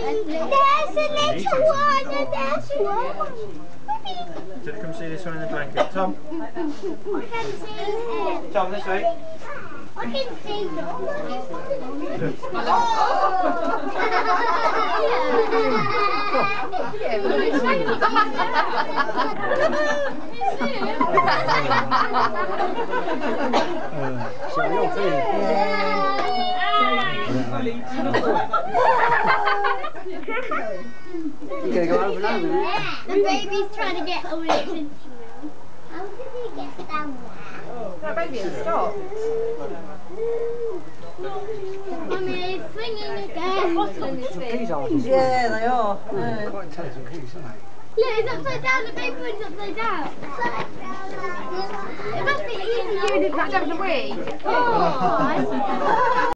There's a little one and there's one. Should come see this one in the blanket. Tom. I can see him. Tom, this way. I can see him. You're going to go over and over, isn't it? The baby's trying to get all attention now. How did he get down there? That baby has stopped. Mummy, he's swinging again. Yeah, they are. Quite intelligent geese, aren't they? Look, it's upside down. The baby one's upside down. It must be easier to Having a wee. Oh, I see.